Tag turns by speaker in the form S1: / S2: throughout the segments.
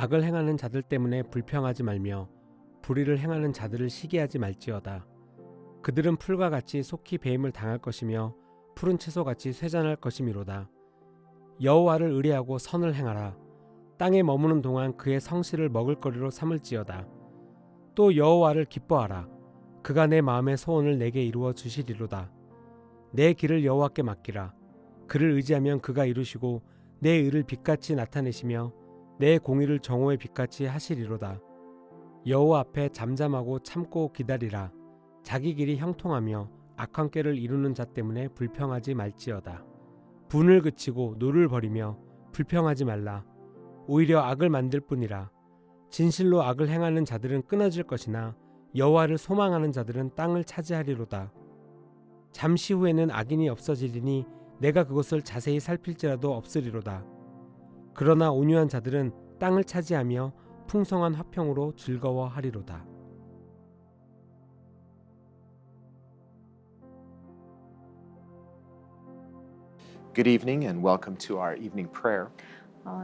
S1: 악을 행하는 자들 때문에 불평하지 말며 불의를 행하는 자들을 시기하지 말지어다. 그들은 풀과 같이 속히 배임을 당할 것이며 푸른 채소같이 쇠잔할 것이미로다. 여호와를 의뢰하고 선을 행하라. 땅에 머무는 동안 그의 성실을 먹을거리로 삼을지어다. 또 여호와를 기뻐하라. 그가 내 마음의 소원을 내게 이루어 주시리로다. 내 길을 여호와께 맡기라. 그를 의지하면 그가 이루시고 내 의를 빛같이 나타내시며 내 공의를 정오의 빛같이 하시리로다. 여호와 앞에 잠잠하고 참고 기다리라. 자기 길이 형통하며 악한 꾀를 이루는 자 때문에 불평하지 말지어다. 분을 그치고 노를 버리며 불평하지 말라. 오히려 악을 만들 뿐이라. 진실로 악을 행하는 자들은 끊어질 것이나 여호와를 소망하는 자들은 땅을 차지하리로다. 잠시 후에는 악인이 없어지리니 내가 그것을 자세히 살필지라도 없으리로다. 그러나 온유한 자들은 땅을 차지하며 풍성한 화평으로 즐거워하리로다.
S2: Good evening and welcome to our evening prayer.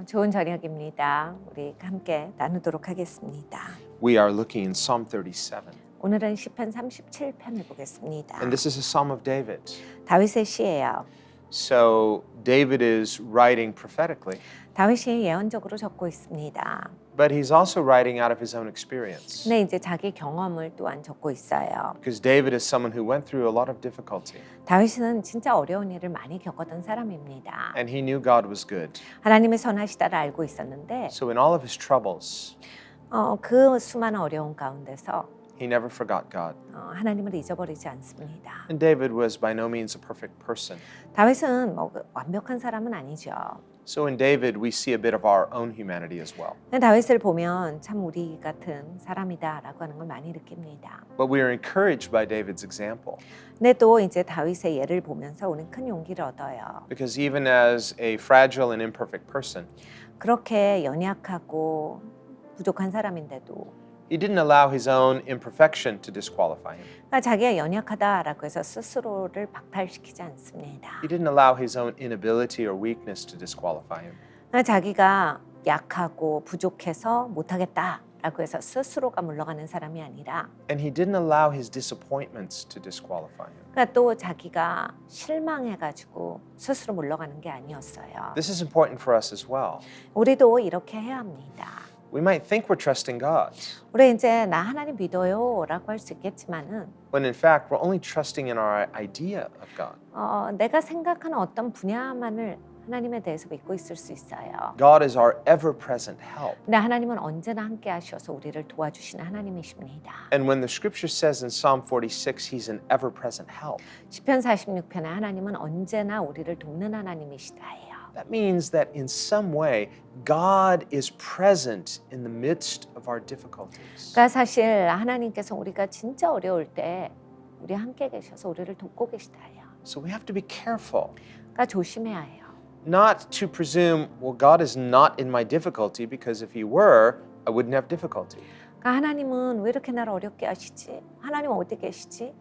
S3: 좋은 저녁입니다. 우리 함께 나누도록 하겠습니다.
S2: We are looking in Psalm 37.
S3: 오늘은 시편 37편을 보겠습니다.
S2: And this is a psalm of David.
S3: 다윗의 시예요.
S2: So David is writing prophetically,
S3: 다윗이 예언적으로 적고 있습니다.
S2: but he's also writing out of his own experience.
S3: 근데 이제 자기 경험을 또한 적고 있어요.
S2: Because David is someone who went through a lot of difficulty.
S3: 다윗은 진짜 어려운 일을 많이 겪었던 사람입니다.
S2: And he knew God was good.
S3: 하나님의 선하시다를 알고 있었는데
S2: So in all of his troubles,
S3: 그 수많은 어려움 가운데서
S2: he never forgot God.
S3: 하나님을 잊어버리지 않습니다.
S2: And David was by no means a perfect person.
S3: 다윗은 완벽한 사람은 아니죠.
S2: So in David, we see a bit of our own humanity as well.
S3: 근데 다윗을 보면 참 우리 같은 사람이다라고 하는 걸 많이 느낍니다.
S2: But we are encouraged by David's example.
S3: 근데 또 이제 다윗의 예를 보면서 우리는 큰 용기를 얻어요.
S2: Because even as a fragile and imperfect person,
S3: 그렇게 연약하고 부족한 사람인데도
S2: he didn't allow his own imperfection to disqualify him.
S3: 그러니까 자기가 연약하다라고 해서 스스로를 박탈시키지 않습니다.
S2: He didn't allow his own inability or weakness to disqualify him.
S3: 그러니까 자기가 약하고 부족해서 못하겠다라고 해서 스스로가 물러가는 사람이 아니라
S2: And he didn't allow his disappointments to disqualify him.
S3: 그러니까 또 자기가 실망해가지고 스스로 물러가는 게 아니었어요.
S2: This is important for us as well.
S3: 우리도 이렇게 해야 합니다.
S2: We might think we're trusting God,
S3: 우리 이제 나 하나님 믿어요라고 할 수 있겠지만은
S2: when in fact we're only trusting in our idea of God.
S3: 내가 생각하는 어떤 분야만을 하나님에 대해서 믿고 있을 수 있어요.
S2: God is our ever-present help.
S3: 근데 하나님은 언제나 함께 하셔서 우리를 도와주시는 하나님이십니다.
S2: And when the scripture says in Psalm 46, he's an ever-present help,
S3: 시편 46편에 하나님은 언제나 우리를 돕는 하나님이시다예요.
S2: that means that in some way, God is present in the midst of our difficulties.
S3: 그러니까 사실 하나님께서 우리가 진짜 어려울 때 우리 함께 계셔서 우리를 돕고 계시다예요.
S2: So we have to be careful.
S3: 그러니까 조심해야 해요.
S2: Not to presume, well, God is not in my difficulty because if he were, I wouldn't have difficulty.
S3: 그러니까 하나님은 왜 이렇게 나를 어렵게 하시지? 하나님 어디 계시지?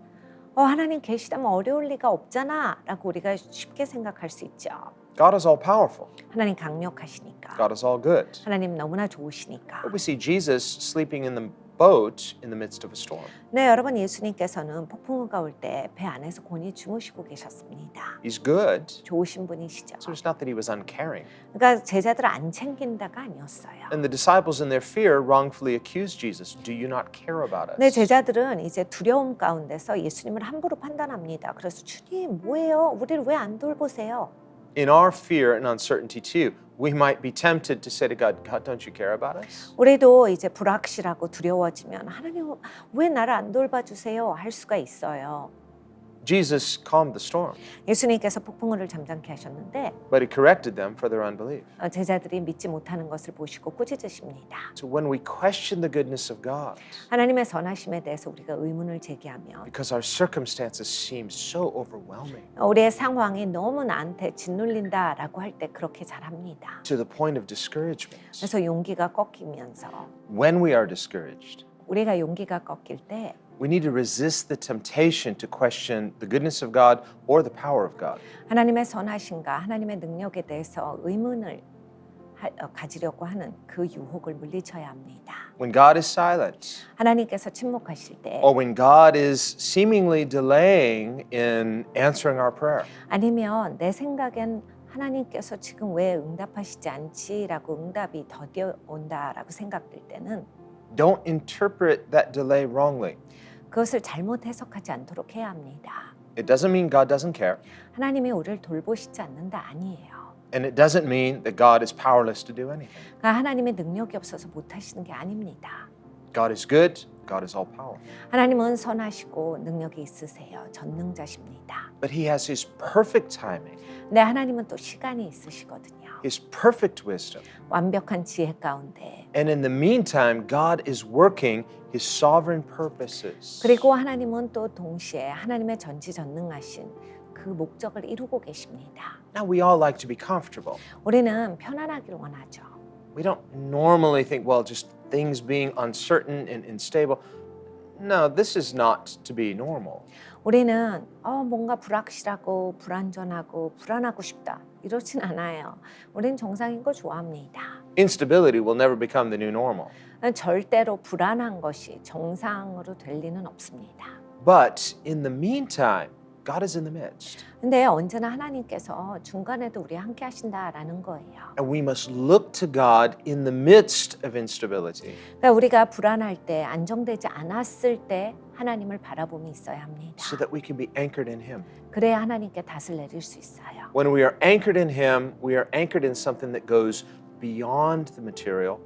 S3: 하나님 계시다면 어려울 리가 없잖아 라고 우리가 쉽게 생각할 수 있죠.
S2: God is all powerful.
S3: 하나님 강력하시니까.
S2: God is all good.
S3: 하나님 너무나 좋으시니까.
S2: But we see Jesus sleeping in the boat in the midst of a storm.
S3: 네, 여러분 예수님께서는 폭풍우가 올 때 배 안에서 곤히 주무시고 계셨습니다.
S2: He's good.
S3: 좋으신 분이시죠.
S2: So it's not that he was uncaring.
S3: 그러니까 제자들을 안 챙긴다가 아니었어요.
S2: And the disciples in their fear wrongfully accused Jesus. Do you not care about us?
S3: 네, 제자들은 이제 두려움 가운데서 예수님을 함부로 판단합니다. 그래서 주님 뭐예요? 우리를 왜 안 돌보세요?
S2: In our fear and uncertainty too, we might be tempted to say to God, God, don't you care about us?
S3: 우리도 이제 불확실하고 두려워지면 하나님 왜 나를 안 돌봐주세요? 할 수가 있어요.
S2: Jesus calmed the storm,
S3: 예수님께서 폭풍우를 잠잠케 하셨는데
S2: but he corrected them for their unbelief.
S3: 제자들이 믿지 못하는 것을 보시고 꾸짖으십니다.
S2: So when we question the goodness of God,
S3: 하나님의 선하심에 대해서 우리가 의문을 제기하면
S2: because our circumstances seem so overwhelming,
S3: 우리의 상황이 너무 나한테 짓눌린다라고 할 때 그렇게 잘합니다.
S2: to the point of discouragement.
S3: 그래서 용기가 꺾이면서
S2: When we are discouraged,
S3: 우리가 용기가 꺾일 때
S2: we need to resist the temptation to question the goodness of God or the power of God.
S3: 하나님의 선하심과 하나님의 능력에 대해서 의문을 가지려고 하는 그 유혹을 물리쳐야 합니다.
S2: When God is silent,
S3: 하나님께서 침묵하실 때
S2: or when God is seemingly delaying in answering our prayer,
S3: 아니면 내 생각엔 하나님께서 지금 왜 응답하시지 않지라고 응답이 더뎌 온다라고 생각될 때는
S2: don't interpret that delay wrongly.
S3: 그것을 잘못 해석하지 않도록 해야 합니다.
S2: It doesn't mean God doesn't care,
S3: 하나님이 우리를 돌보시지 않는다 아니에요.
S2: and it doesn't mean that God is powerless to do anything.
S3: 그러니까 하나님의 능력이 없어서 못하시는 게 아닙니다.
S2: God is good, God is all powerful.
S3: 하나님은 선하시고 능력이 있으세요. 전능자십니다.
S2: But He has His perfect timing,
S3: 근데 하나님은 또 시간이 있으시거든요.
S2: His perfect wisdom.
S3: 완벽한 지혜 가운데.
S2: And in the meantime, God is working His sovereign purposes.
S3: 그리고 하나님은 또 동시에 하나님의 전지전능하신 그 목적을 이루고 계십니다.
S2: Now, we all like to be comfortable.
S3: 우리는 편안하기를 원하죠.
S2: We don't normally think, well, just things being uncertain and unstable. No, this is not to be normal.
S3: 우리는 뭔가 불확실하고 불안전하고 불안하고 싶다. 이렇진 않아요. 우리는 정상인 거 좋아합니다.
S2: Instability will never become the new normal.
S3: 절대로 불안한 것이 정상으로 될 리는 없습니다.
S2: But in the meantime, God is in the midst.
S3: 근데 언제나 하나님께서 중간에도 우리 함께 하신다라는 거예요.
S2: And we must look to God in the midst of instability
S3: 그러니까 우리가 불안할 때, 안정되지 않았을 때 하나님을 바라봄이 있어야 합니다.
S2: so that we can be anchored in Him.
S3: 그래야 하나님께 닷을 내릴 수 있어요.
S2: When we are anchored in Him, we are anchored in something that goes beyond the material.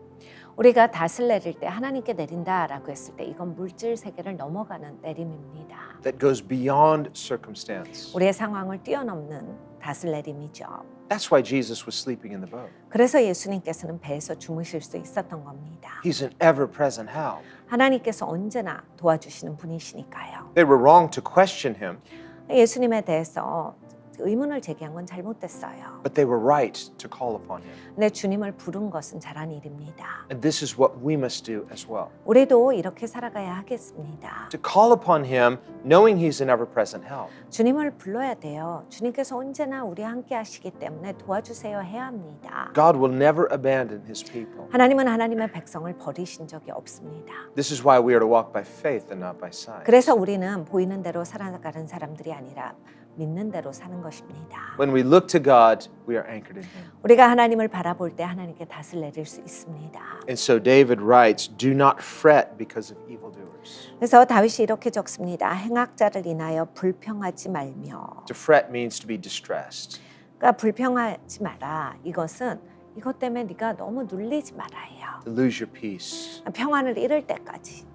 S3: 우리가 닷을 내릴 때 하나님께 내린다라고 했을 때 이건 물질 세계를 넘어가는 내림입니다.
S2: That goes beyond circumstance.
S3: 우리의 상황을 뛰어넘는 닷을 내림이죠.
S2: That's why Jesus was sleeping in the boat.
S3: 그래서 예수님께서는 배에서 주무실 수 있었던 겁니다.
S2: He's an ever-present help.
S3: 하나님께서 언제나 도와주시는 분이시니까요.
S2: They were wrong to question Him,
S3: 예수님에 대해서 의문을 제기한 건 잘못됐어요.
S2: but they were right to call upon Him.
S3: 근데 주님을 부른 것은 잘한 일입니다.
S2: And this is what we must do as well.
S3: 우리도 이렇게 살아가야 하겠습니다.
S2: To call upon Him, knowing He's an ever-present help.
S3: 주님을 불러야 돼요. 주님께서 언제나 우리 함께 하시기 때문에 도와주세요 해야 합니다.
S2: God will never abandon His people.
S3: 하나님은 하나님의 백성을 버리신 적이 없습니다.
S2: This is why we are to walk by faith and not by sight.
S3: 그래서 우리는 보이는 대로 살아가는 사람들이 아니라 믿는 대로 사는 것입니다.
S2: When we look to God, we are anchored in Him.
S3: 우리가 하나님을 바라볼 때 하나님께 닷을 내릴 수 있습니다.
S2: And so David writes, "Do not fret because of evildoers."
S3: 그래서 다윗이 이렇게 적습니다. 행악자를 인하여 불평하지 말며.
S2: To fret means to be distressed.
S3: 그러니까 불평하지 마라. 이것은 이것 때문에 네가 너무 눌리지 말아요.
S2: To lose your peace.
S3: 평안을 잃을 때까지.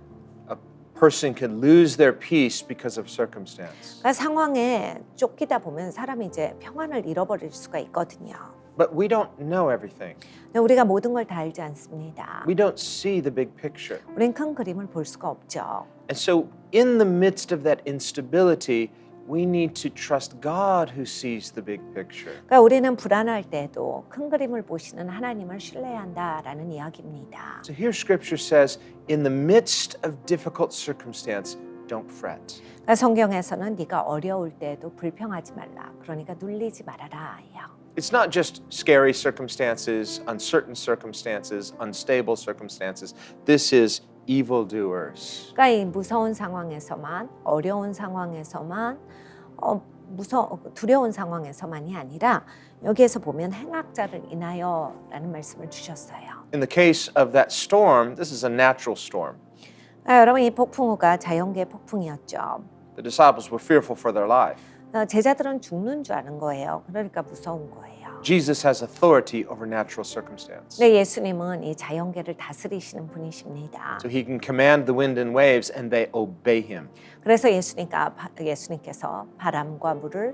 S2: A person can lose their peace because of circumstance.
S3: 그러니까 상황에 쫓기다 보면 사람이 이제 평안을 잃어버릴 수가 있거든요.
S2: But we don't know everything.
S3: 근데 우리가 모든 걸 다 알지 않습니다.
S2: We don't see the big picture.
S3: 우린 큰 그림을 볼 수가 없죠.
S2: And so in the midst of that instability, we need to trust God who sees the big picture.
S3: 그러니까 우리는 불안할 때도 큰 그림을 보시는 하나님을 신뢰해야 한다라는 이야기입니다.
S2: So here scripture says, in the midst of difficult circumstance, don't fret.
S3: 그러니까 성경에서는 네가 어려울 때도 불평하지 말라. 그러니까 눌리지 말아라요.
S2: It's not just scary circumstances, uncertain circumstances, unstable circumstances. This is evildoers.
S3: 그러니까 이 무서운 상황에서만, 어려운 상황에서만, 두려운 상황에서만이 아니라 여기에서 보면 행악자를 인하여라는 말씀을 주셨어요.
S2: In the case of that storm, this is a natural storm.
S3: 여러분 이 폭풍우가 자연계의 폭풍이었죠.
S2: The disciples were fearful for their life.
S3: 제자들은 죽는 줄 아는 거예요. 그러니까 무서운 거예요.
S2: Jesus has authority over natural circumstance.
S3: 근데 예수님은 이 자연계를 다스리시는 분이십니다.
S2: So he can command the wind and waves and they obey him.
S3: 그래서 예수님께서 바람과 물을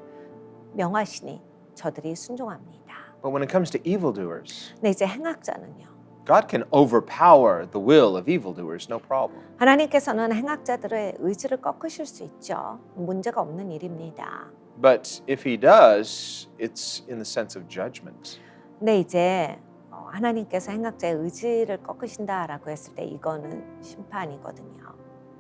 S3: 명하시니 저들이 순종합니다.
S2: But when it comes to evildoers,
S3: 근데 이제 행악자는요.
S2: God can overpower the will of evildoers, no problem.
S3: 하나님께서는 행악자들의 의지를 꺾으실 수 있죠. 문제가 없는 일입니다.
S2: But if he does, it's in the sense of judgment.
S3: 근데 이제 하나님께서 행악자의 의지를 꺾으신다라고 했을 때 이거는 심판이거든요.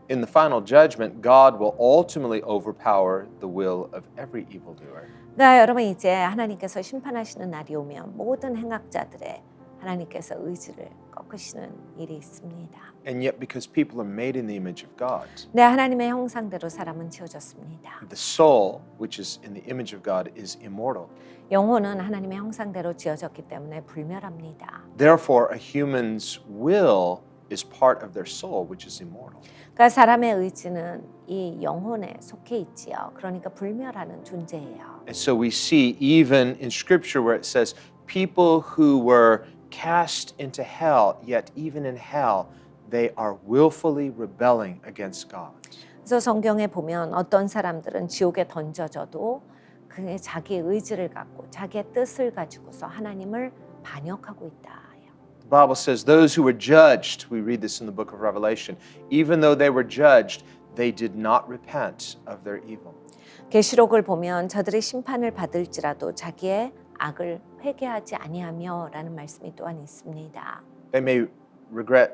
S2: In the final judgment, God will ultimately overpower the will of every evildoer.
S3: 그러니까 여러분 이제 하나님께서 심판하시는 날이 오면 모든 행악자들의 하나님께서 의지를 꺾으시는 일이 있습니다.
S2: And yet, because people are made in the image of God,
S3: 네, 하나님의 형상대로 사람은 지어졌습니다.
S2: the soul, which is in the image of God, is immortal.
S3: 영혼은 하나님의 형상대로 지어졌기 때문에 불멸합니다.
S2: Therefore, a human's will is part of their soul, which is immortal.
S3: 그러니까 사람의 의지는 이 영혼에 속해 있지요. 그러니까 불멸하는 존재예요.
S2: And so we see even in Scripture where it says, people who were cast into hell, yet even in hell, they are willfully rebelling against God.
S3: 그래서 성경에 보면 어떤 사람들은 지옥에 던져져도 그의 자기의 의지를 갖고 자기의 뜻을 가지고서 하나님을 반역하고 있다.
S2: The Bible says those who were judged, we read this in the book of Revelation, even though they were judged, they did not repent of their evil.
S3: 계시록을 보면 저들이 심판을 받을지라도 자기의 악을 회개하지 아니하며라는 말씀이 또한 있습니다.
S2: They may regret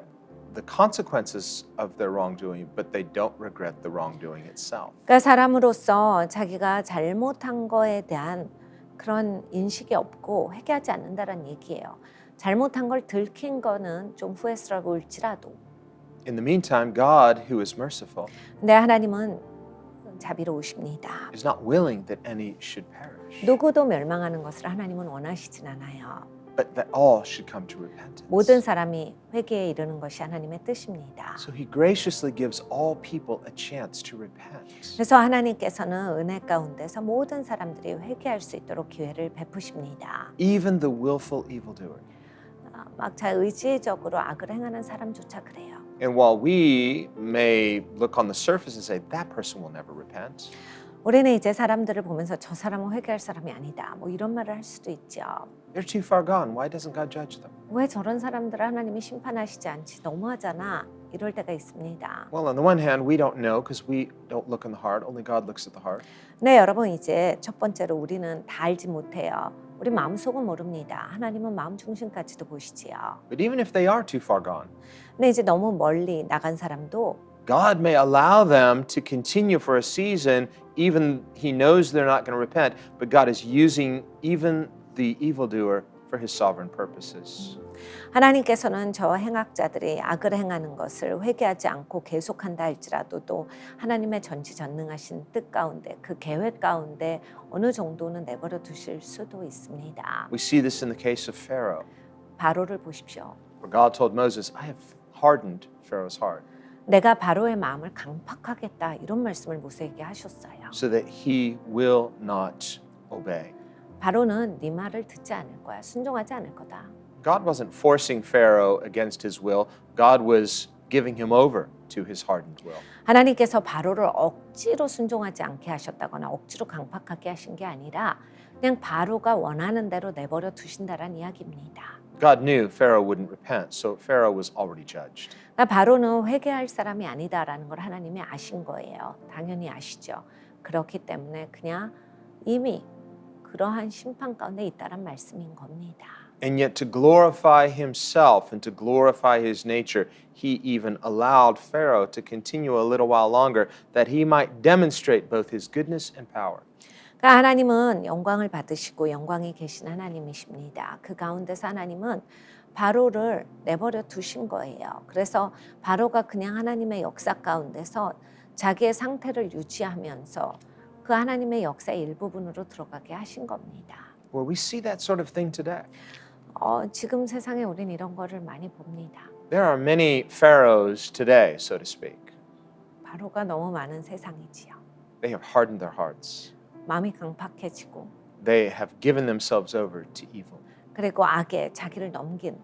S2: the consequences of their wrongdoing, but they don't regret the wrongdoing itself.
S3: 그러니까 사람으로서 자기가 잘못한 거에 대한 그런 인식이 없고 회개하지 않는다는 얘기예요. 잘못한 걸 들킨 거는 좀 후회스러울지라도
S2: In the meantime, God, who is merciful,
S3: 근데 하나님은 자비로우십니다.
S2: is not willing that any should perish,
S3: 누구도 멸망하는 것을 하나님은 원하시진 않아요.
S2: but that all should come to repentance.
S3: 모든 사람이 회개에 이르는 것이 하나님의 뜻입니다.
S2: So he graciously gives all people a chance to repent.
S3: 그래서 하나님께서는 은혜 가운데서 모든 사람들이 회개할 수 있도록 기회를 베푸십니다.
S2: Even the willful evildoer.
S3: 막 자의지적으로 악을 행하는 사람조차 그래요.
S2: And while we may look on the surface and say, that person will never repent,
S3: 우리는 이제 사람들을 보면서 저 사람은 회개할 사람이 아니다. 뭐 이런 말을 할 수도 있죠.
S2: they're too far gone. Why doesn't God judge them?
S3: 왜 저런 사람들을 하나님이 심판하시지 않지? 너무하잖아. 이럴 때가 있습니다.
S2: Well, on the one hand, we don't know because we don't look in the heart. Only God looks at the heart.
S3: 네, 여러분 이제 첫 번째로 우리는 다 알지 못해요. 우리 마음속은 모릅니다. 하나님은 마음 중심까지도 보시지요.
S2: But even if they are too far gone,
S3: 근데 이제 너무 멀리 나간 사람도
S2: God may allow them to continue for a season, even He knows they're not going to repent, but God is using even the evildoer for His sovereign purposes.
S3: 하나님께서는 저 행악자들이 악을 행하는 것을 회개하지 않고 계속한다 할지라도 또 하나님의 전지전능하신 뜻 가운데 그 계획 가운데 어느 정도는 내버려 두실 수도 있습니다.
S2: We see this in the case of Pharaoh,
S3: 바로를 보십시오.
S2: where God told Moses, I have hardened Pharaoh's heart
S3: 내가 바로의 마음을 강팍하겠다 이런 말씀을 모세에게 하셨어요.
S2: so that he will not obey.
S3: 바로는 네 말을 듣지 않을 거야. 순종하지 않을 거다.
S2: God wasn't forcing Pharaoh against his will. God was giving him over to his hardened will.
S3: 하나님께서 바로를 억지로 순종하지 않게 하셨다거나 억지로 강팍하게 하신 게 아니라 그냥 바로가 원하는 대로 내버려 두신다란 이야기입니다.
S2: God knew Pharaoh wouldn't repent, so Pharaoh was already judged.
S3: 그러니까 바로는 회개할 사람이 아니다라는 걸 하나님이 아신 거예요. 당연히 아시죠. 그렇기 때문에 그냥 이미 그러한 심판 가운데 있다란 말씀인 겁니다.
S2: And yet, to glorify himself and to glorify his nature, he even allowed Pharaoh to continue a little while longer, that he might demonstrate both his goodness and power.
S3: 그러니까 하나님은 영광을 받으시고 영광이 계신 하나님이십니다. 그 가운데서 하나님은 바로를 내버려 두신 거예요. 그래서 바로가 그냥 하나님의 역사 가운데서 자기의 상태를 유지하면서 그 하나님의 역사의 일부분으로 들어가게 하신 겁니다.
S2: Well, we see that sort of thing today.
S3: 지금 세상에 우린 이런 거를 많이 봅니다.
S2: There are many pharaohs today, so to speak.
S3: 바로가 너무 많은 세상이지요.
S2: They have hardened their hearts.
S3: 마음이 강팍해지고
S2: They have given themselves over to evil.
S3: 그리고 악에 자기를 넘긴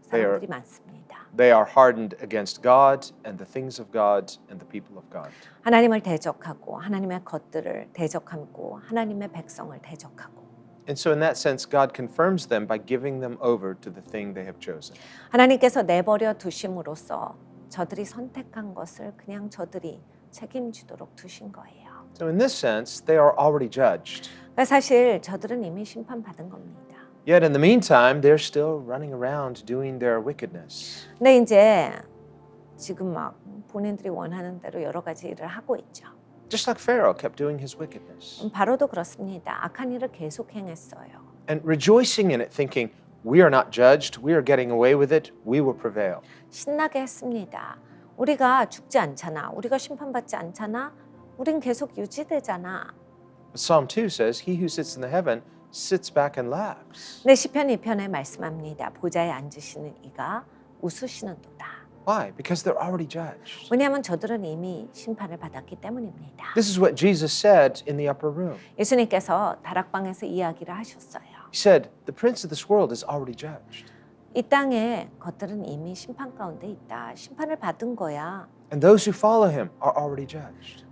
S3: 사람들이 많습니다.
S2: They are hardened against God and the things of God and the people of God.
S3: 하나님을 대적하고 하나님의 것들을 대적하고 하나님의 백성을 대적하고
S2: And so in that sense, God confirms them by giving them over to the thing they have chosen.
S3: 하나님께서 내버려 두심으로써 저들이 선택한 것을 그냥 저들이 책임지도록 두신 거예요.
S2: So in this sense, they are already judged.
S3: 그러니까 사실 저들은 이미 심판받은 겁니다.
S2: Yet in the meantime, they're still running around doing their wickedness.
S3: 근데 이제 지금 막 본인들이 원하는 대로 여러 가지 일을 하고 있죠.
S2: Just like Pharaoh kept doing his wickedness.
S3: 바로도 그렇습니다. 악한 일을 계속 행했어요.
S2: And rejoicing in it, thinking, we are not judged. We are getting away with it. We will prevail.
S3: 신나게 했습니다. 우리가 죽지 않잖아. 우리가 심판받지 않잖아. 우린 계속 유지되잖아.
S2: Psalm 2 says, He who sits in the heaven sits back and laughs.
S3: 네, 시편 2편에 말씀합니다. 보좌에 앉으시는 이가 웃으시는도다.
S2: Why? Because they're already judged.
S3: 왜냐하면 저들은 이미 심판을 받았기 때문입니다.
S2: This is what Jesus said in the upper room.
S3: 예수님께서 다락방에서 이야기를 하셨어요.
S2: He said, The prince of this world is already judged.
S3: 이 땅의 것들은 이미 심판 가운데 있다. 심판을 받은 거야.
S2: And those who follow him are already judged.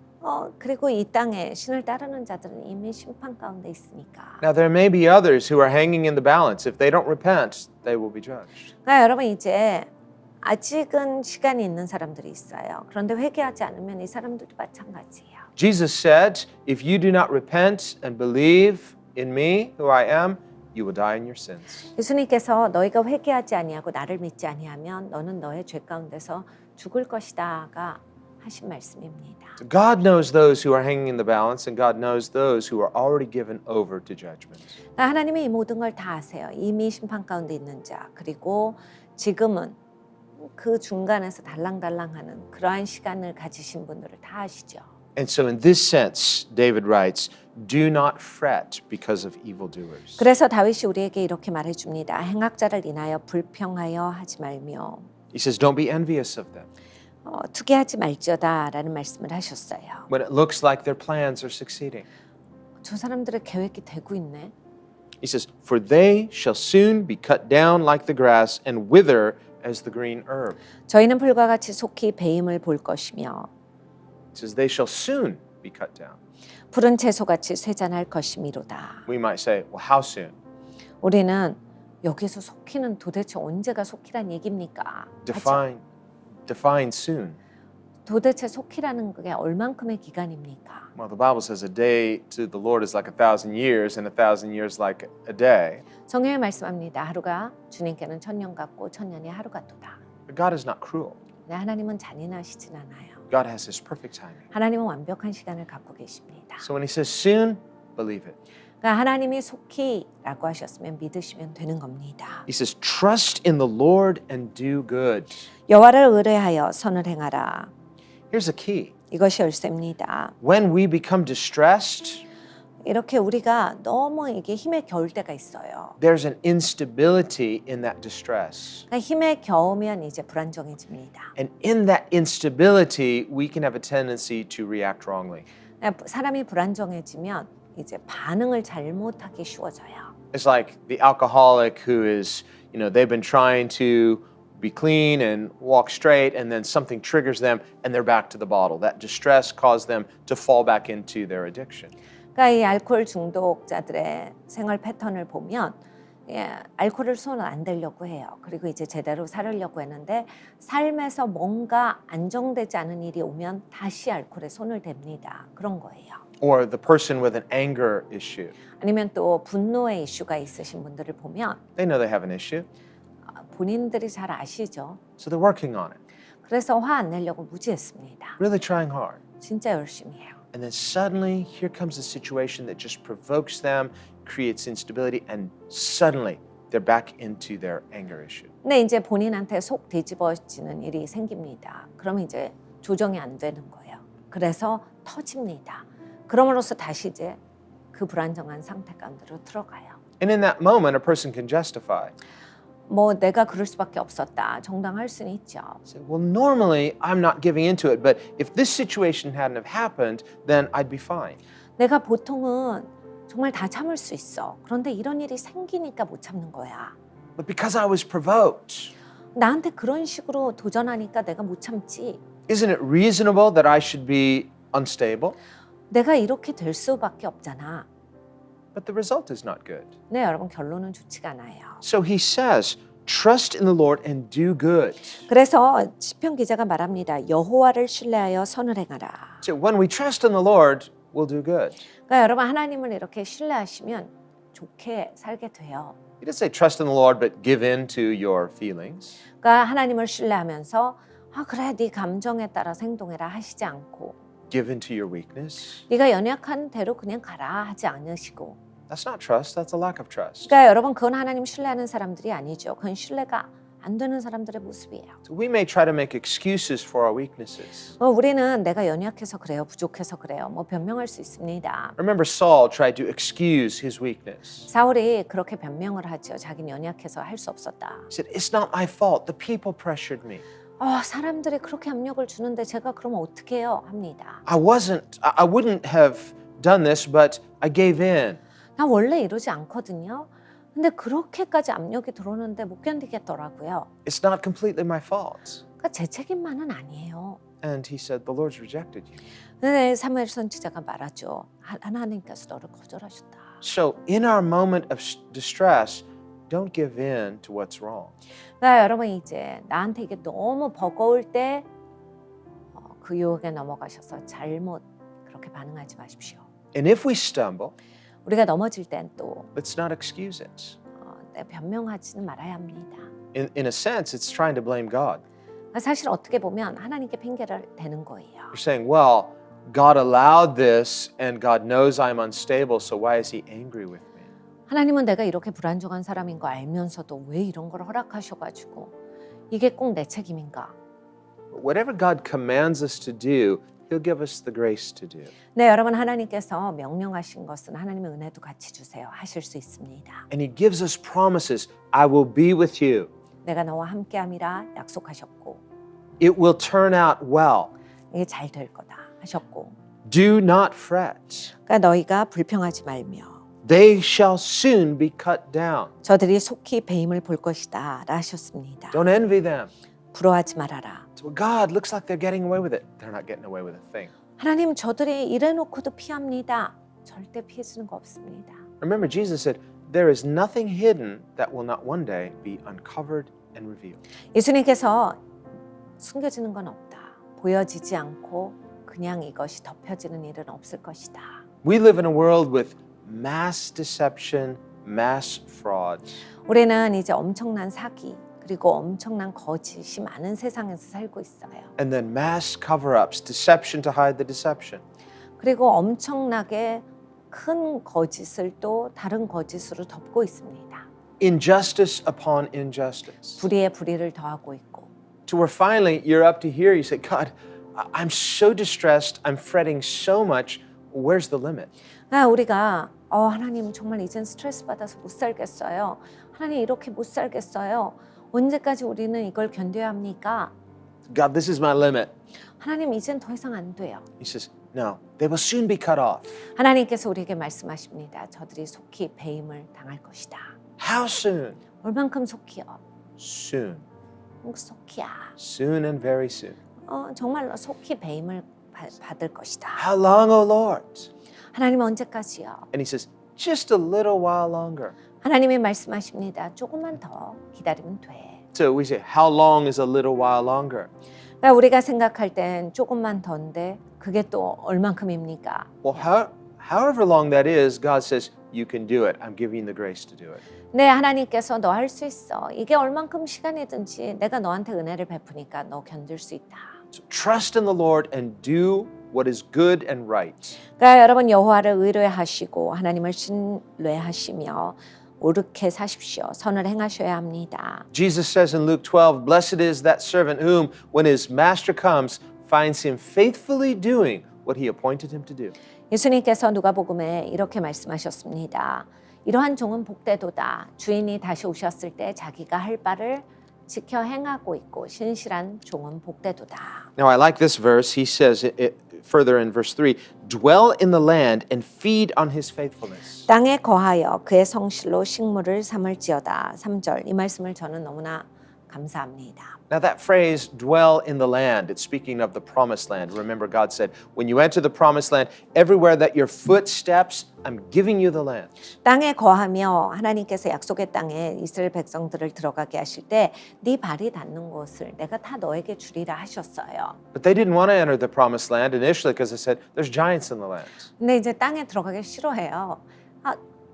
S3: 그리고 이 땅에 신을 따르는 자들은 이미 심판 가운데 있으니까.
S2: Now, there may be others who are hanging in the balance. If they don't repent, they will be judged.
S3: 그러니까 여러분 이제 아직은 시간이 있는 사람들이 있어요. 그런데 회개하지 않으면 이 사람들도 마찬가지예요.
S2: Jesus said, If you do not repent and believe in me, who I am, you will die in your sins.
S3: 예수님께서 너희가 회개하지 아니하고 나를 믿지 아니하면 너는 너의 죄 가운데서 죽을 것이다가 하신 말씀입니다.
S2: So God knows those who are hanging in the balance, and God knows those who are already given over to judgment.
S3: 그러니까 하나님이 이 모든 걸 다 아세요. 이미 심판 가운데 있는 자, 그리고 지금은 그 중간에서 달랑달랑하는 그러한 시간을 가지신 분들을 다 아시죠.
S2: And so in this sense, David writes, Do not fret because of evildoers.
S3: 그래서 다윗이 우리에게 이렇게 말해줍니다. 행악자를 인하여 불평하여 하지 말며
S2: He says, Don't be envious of them.
S3: 투기하지 말지어다라는 말씀을 하셨어요.
S2: When it looks like their plans are succeeding.
S3: 저 사람들의 계획이 되고 있네.
S2: He says, For they shall soon be cut down like the grass and wither as the green herb.
S3: 저희는 불과 같이 속히 배임을 볼 것이며
S2: He says, They shall soon be cut down.
S3: 푸른 채소같이 쇠잔할 것이미로다.
S2: We might say, Well, how soon?
S3: 우리는 여기서 속히는 도대체 언제가 속히란 얘기입니까?
S2: Define soon.
S3: 도대체 속히라는 게 얼만큼의 기간입니까?
S2: Well, the Bible says a day to the Lord is like 1,000 years, and 1,000 years like a day.
S3: 성경에 말씀합니다. 하루가 주님께는 천년 같고 천년이 하루 같도다.
S2: But God is not cruel.
S3: 네, 하나님은 잔인하시진 않아요.
S2: God has His perfect timing.
S3: 하나님은 완벽한 시간을 갖고 계십니다.
S2: So when He says soon, believe it.
S3: 그러니까 하나님이 속히라고 하셨으면 믿으시면 되는 겁니다.
S2: He says, Trust in the Lord and do good.
S3: 여호와를 의뢰하여 선을 행하라.
S2: Here's a key.
S3: 이것이 열쇠입니다.
S2: When we become distressed,
S3: 이렇게 우리가 너무 이게 힘에 겨울 때가 있어요.
S2: there's an instability in that distress.
S3: 그러니까 힘에 겨우면 이제 불안정해집니다.
S2: And in that instability, we can have a tendency to react wrongly.
S3: 그러니까 사람이 불안정해지면 이제 반응을 잘못하기 쉬워져요.
S2: It's like the alcoholic who is, they've been trying to be clean and walk straight, and then something triggers them and they're back to the bottle. That distress caused them to fall back into their addiction.
S3: 그러니까 이 알코올 중독자들의 생활 패턴을 보면 알코올을 손을 안 대려고 해요. 그리고 이제 제대로 살으려고 했는데 삶에서 뭔가 안정되지 않은 일이 오면 다시 알코올에 손을 댑니다. 그런 거예요.
S2: Or the person with an anger issue.
S3: 아니면 또 분노의 이슈가 있으신 분들을 보면
S2: They know they have an issue,
S3: 본인들이 잘 아시죠.
S2: so they're working on it,
S3: 그래서 화 안 내려고 무지했습니다.
S2: really trying hard.
S3: 진짜 열심히 해요.
S2: And then suddenly, here comes a situation that just provokes them, creates instability, and suddenly they're back into their anger issue.
S3: 근데 이제 본인한테 속 뒤집어지는 일이 생깁니다. 그러면 이제 조정이 안 되는 거예요. 그래서 터집니다. 그럼으로써 다시 이제 그 불안정한 상태 가운데로 들어가요.
S2: And in that moment, a person can justify.
S3: 뭐 내가 그럴 수밖에 없었다. 정당할 수는 있죠.
S2: Say, well, normally I'm not giving into it, but if this situation hadn't have happened, then I'd be fine.
S3: 내가 보통은 정말 다 참을 수 있어. 그런데 이런 일이 생기니까 못 참는 거야.
S2: But because I was provoked,
S3: 나한테 그런 식으로 도전하니까 내가 못 참지.
S2: isn't it reasonable that I should be unstable?
S3: 내가 이렇게 될 수밖에 없잖아.
S2: But the result is not good.
S3: 네, 여러분 결론은 좋지가 않아요.
S2: So he says, trust in the Lord and do good.
S3: 그래서 시편 기자가 말합니다. 여호와를 신뢰하여 선을 행하라.
S2: So when we trust in the Lord, we'll do good.
S3: 그러니까 여러분 하나님을 이렇게 신뢰하시면 좋게 살게 돼요.
S2: He doesn't say trust in the Lord, but give in to your feelings.
S3: 그러니까 하나님을 신뢰하면서 그래 네 감정에 따라 행동해라 하시지 않고
S2: Give in to your weakness.
S3: 네가 연약한 대로 그냥 가라 하지 않으시고
S2: That's not trust. That's a lack of trust.
S3: 그러니까 여러분 그건 하나님 신뢰하는 사람들이 아니죠. 그건 신뢰가 안 되는 사람들의 모습이에요.
S2: So we may try to make excuses for our weaknesses.
S3: 우리는 내가 연약해서 그래요, 부족해서 그래요. 뭐 변명할 수 있습니다.
S2: Remember, Saul tried to excuse his weakness.
S3: 사울이 그렇게 변명을 하죠. 자기는 연약해서 할 수 없었다.
S2: He said, "It's not my fault. The people pressured me.
S3: 사람들이 그렇게 압력을 주는데 제가 그러면 어떻게 해요? 합니다.
S2: I wouldn't have done this, but I gave in."
S3: 나 원래 이러지 않거든요. 근데 그렇게까지 압력이 들어오는데 못 견디겠더라고요.
S2: It's not completely my fault.
S3: 그러니까 제 책임만은 아니에요.
S2: And he said, "The Lord's rejected you."
S3: 근데 사무엘 선지자가 말하죠. 하나님께서 너를 거절하셨다.
S2: So in our moment of distress, don't give in to what's wrong.
S3: 그러니까 여러분 이제 나한테 이게 너무 버거울 때 그 유혹에 넘어가셔서 잘못 그렇게 반응하지 마십시오.
S2: And if we stumble,
S3: 우리가 넘어질 땐 또
S2: let's not excuse it.
S3: 변명하지는 말아야 합니다.
S2: In a sense, it's trying to blame God.
S3: 사실 어떻게 보면 하나님께 핑계를 대는 거예요.
S2: You're saying, well, God allowed this and God knows I'm unstable, so why is he angry with me?
S3: 하나님은 내가 이렇게 불안정한 사람인 거 알면서도 왜 이런 걸 허락하셔가지고 이게 꼭 내 책임인가?
S2: Whatever God commands us to do, he'll give us the grace to do.
S3: 네, 여러분 하나님께서 명령하신 것은 하나님의 은혜도 같이 주세요. 하실 수 있습니다.
S2: And he gives us promises. I will be with you.
S3: 내가 너와 함께함이라 약속하셨고
S2: It will turn out well.
S3: 이게 잘 될 거다 하셨고
S2: Do not fret.
S3: 그러니까 너희가 불평하지 말며
S2: They shall soon be cut down.
S3: 저들이 속히 배임을 볼 것이다 라 하셨습니다.
S2: Don't envy them.
S3: 부러워하지 말아라.
S2: So God looks like they're getting away with it. They're not getting away with a thing.
S3: 하나님 저들이 이래놓고도 피합니다. 절대 피해지는 거 없습니다.
S2: Remember, Jesus said, there is nothing hidden that will not one day be uncovered and revealed.
S3: 예수님께서 숨겨지는 건 없다. 보여지지 않고 그냥 이것이 덮여지는 일은 없을 것이다.
S2: We live in a world with mass deception, mass frauds.
S3: 우리는 이제 엄청난 사기 그리고 엄청난 거짓이 많은 세상에서 살고 있어요.
S2: And then mass cover-ups, deception to hide the deception.
S3: 그리고 엄청나게 큰 거짓을 또 다른 거짓으로 덮고 있습니다.
S2: Injustice upon injustice.
S3: 불의에 불의를 더하고 있고
S2: To where finally you're up to here, you say, God, I'm so distressed, I'm fretting so much, where's the limit?
S3: 우리가 하나님 정말 이젠 스트레스 받아서 못 살겠어요. 하나님 이렇게 못 살겠어요. 언제까지 우리는 이걸 견뎌야 합니까?
S2: God, this is my limit.
S3: 하나님 이젠 더 이상 안 돼요.
S2: He says, no, they will soon be cut off.
S3: 하나님께서 우리에게 말씀하십니다. 저들이 속히 배임을 당할 것이다.
S2: How soon?
S3: 얼만큼 속히요?
S2: Soon.
S3: 속히야.
S2: Soon and very soon.
S3: 정말로 속히 배임을 받을 것이다.
S2: How long, O Lord?
S3: 하나님 언제까지요?
S2: And he says, just a little while longer.
S3: 하나님이 말씀하십니다. 조금만 더 기다리면 돼.
S2: So we say, how long is a little while longer?
S3: 그러니까 우리가 생각할 땐 조금만 더인데 그게 또 얼만큼입니까?
S2: Well, however long that is, God says, you can do it. I'm giving you the grace to do it.
S3: 네, 하나님께서 너 할 수 있어. 이게 얼만큼 시간이든지 내가 너한테 은혜를 베푸니까 너 견딜 수 있다.
S2: So trust in the Lord and do what is good and right.
S3: 그러니까 여러분 여호와를 의뢰하시고 하나님을 신뢰하시며 옳게 사십시오. 선을 행하셔야 합니다.
S2: Jesus says in Luke 12, blessed is that servant whom, when his master comes, finds him faithfully doing what he appointed him to do.
S3: 예수님께서 누가복음에 이렇게 말씀하셨습니다. 이러한 종은 복되도다. 주인이 다시 오셨을 때 자기가 할 바를 지켜 행하고 있고 신실한 종은 복되도다.
S2: Now I like this verse. He says further in verse 3, dwell in the land and feed on his faithfulness.
S3: 땅에 거하여 그의 성실로 식물을 삼을지어다. 3절 이 말씀을 저는 너무나 감사합니다.
S2: Now that phrase, dwell in the land, it's speaking of the promised land. Remember, God said, when you enter the promised land, everywhere that your foot steps, I'm giving you the land.
S3: 땅에 거하며 하나님께서 약속의 땅에 이스라엘 백성들을 들어가게 하실 때 네 발이 닿는 곳을 내가 다 너에게 주리라 하셨어요.
S2: But they didn't want to enter the promised land initially because they said, there's giants in the land.
S3: 근데 이제 땅에 들어가기 싫어해요.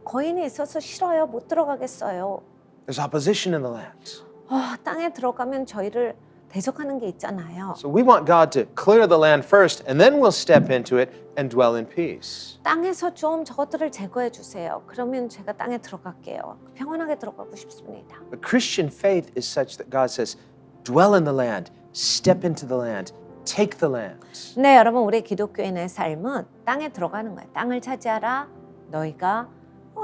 S3: 거인이 있어서 싫어요. 못 들어가겠어요.
S2: There's opposition in the land.
S3: 땅에 들어가면 저희를 대적하는 게 있잖아요.
S2: So we want God to clear the land first, and then we'll step into it and dwell in peace.
S3: 땅에서 좀 저것들을 제거해 주세요. 그러면 제가 땅에 들어갈게요. 평안하게 들어가고 싶습니다.
S2: But Christian faith is such that God says, dwell in the land, step into the land, take the land.
S3: 네, 여러분 우리 기독교인의 삶은 땅에 들어가는 거예요. 땅을 차지하라. 너희가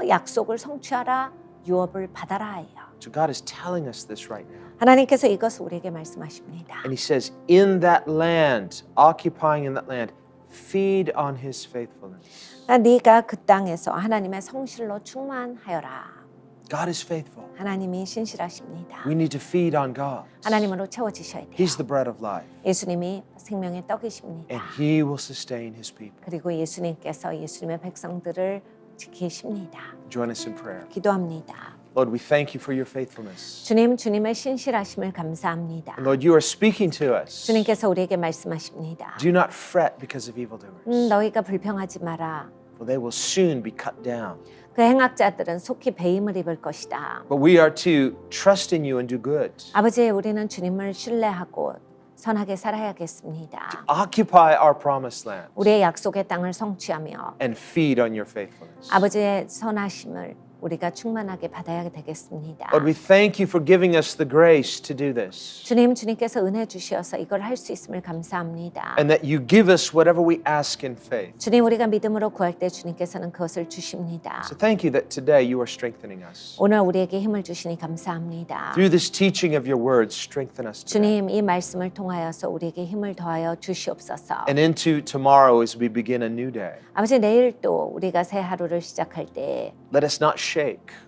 S3: 약속을 성취하라. 유업을 받아라 해요.
S2: So God is telling us this right now.
S3: 하나님께서 이것을 우리에게 말씀하십니다.
S2: And He says, in that land, occupying in that land, feed on His faithfulness.
S3: 네가 그 땅에서 하나님의 성실로 충만하여라.
S2: God is faithful.
S3: 하나님이 신실하십니다.
S2: We need to feed on God.
S3: 하나님으로 채워지셔야 돼요.
S2: He's the bread of life,
S3: 예수님이 생명의 떡이십니다.
S2: and He will sustain His people.
S3: 그리고 예수님께서 예수님의 백성들을 지키십니다.
S2: Join us in prayer.
S3: 기도합니다.
S2: Lord, we thank You for Your faithfulness.
S3: 주님, 주님의 신실하심을 감사합니다.
S2: And Lord, You are speaking to us.
S3: 주님께서 우리에게 말씀하십니다.
S2: Do not fret because of evildoers,
S3: 너희가 불평하지 마라.
S2: for they will soon be cut down.
S3: 그 행악자들은 속히 배임을 입을 것이다.
S2: But we are to trust in You and do good.
S3: 아버지, 우리는 주님을 신뢰하고 선하게 살아야겠습니다.
S2: Occupy our promised land
S3: 우리의 약속의 땅을 성취하며
S2: and feed on Your faithfulness.
S3: 아버지의 선하심을 우리가 충만하게 받아야 되겠습니다.
S2: Lord, we thank You for giving us the grace to do this,
S3: 주님께서 은혜 주시어서 이걸 할 수 있음을 감사합니다.
S2: and that You give us whatever we ask in faith.
S3: 주님, 우리가 믿음으로 구할 때 주님께서는 그것을 주십니다.
S2: So thank You that today You are strengthening us.
S3: 오늘 우리에게 힘을 주시니 감사합니다.
S2: Through this teaching of Your words, strengthen us today.
S3: 주님, 이 말씀을 통하여서 우리에게 힘을 더하여 주시옵소서.
S2: And into tomorrow as we begin a new day.
S3: 아버지, 내일 또 우리가 새 하루를 시작할 때
S2: Let us not shake.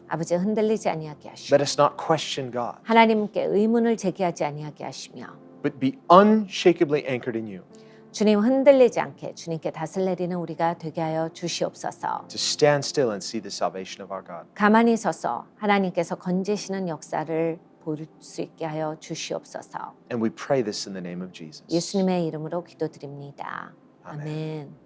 S3: 아버지 흔들리지 아니하게 하시고
S2: Let us not question God,
S3: 하나님께 의문을 제기하지 아니하게 하시며
S2: but be unshakably anchored in You.
S3: 주님 흔들리지 않게 주님께 닷을 내리는 우리가 되게 하여 주시옵소서.
S2: To stand still and see the salvation of our God.
S3: 가만히 서서 하나님께서 건지시는 역사를 볼 수 있게 하여 주시옵소서.
S2: And we pray this in the name of Jesus.
S3: 예수님의 이름으로 기도드립니다.
S2: 아멘.
S3: 아멘.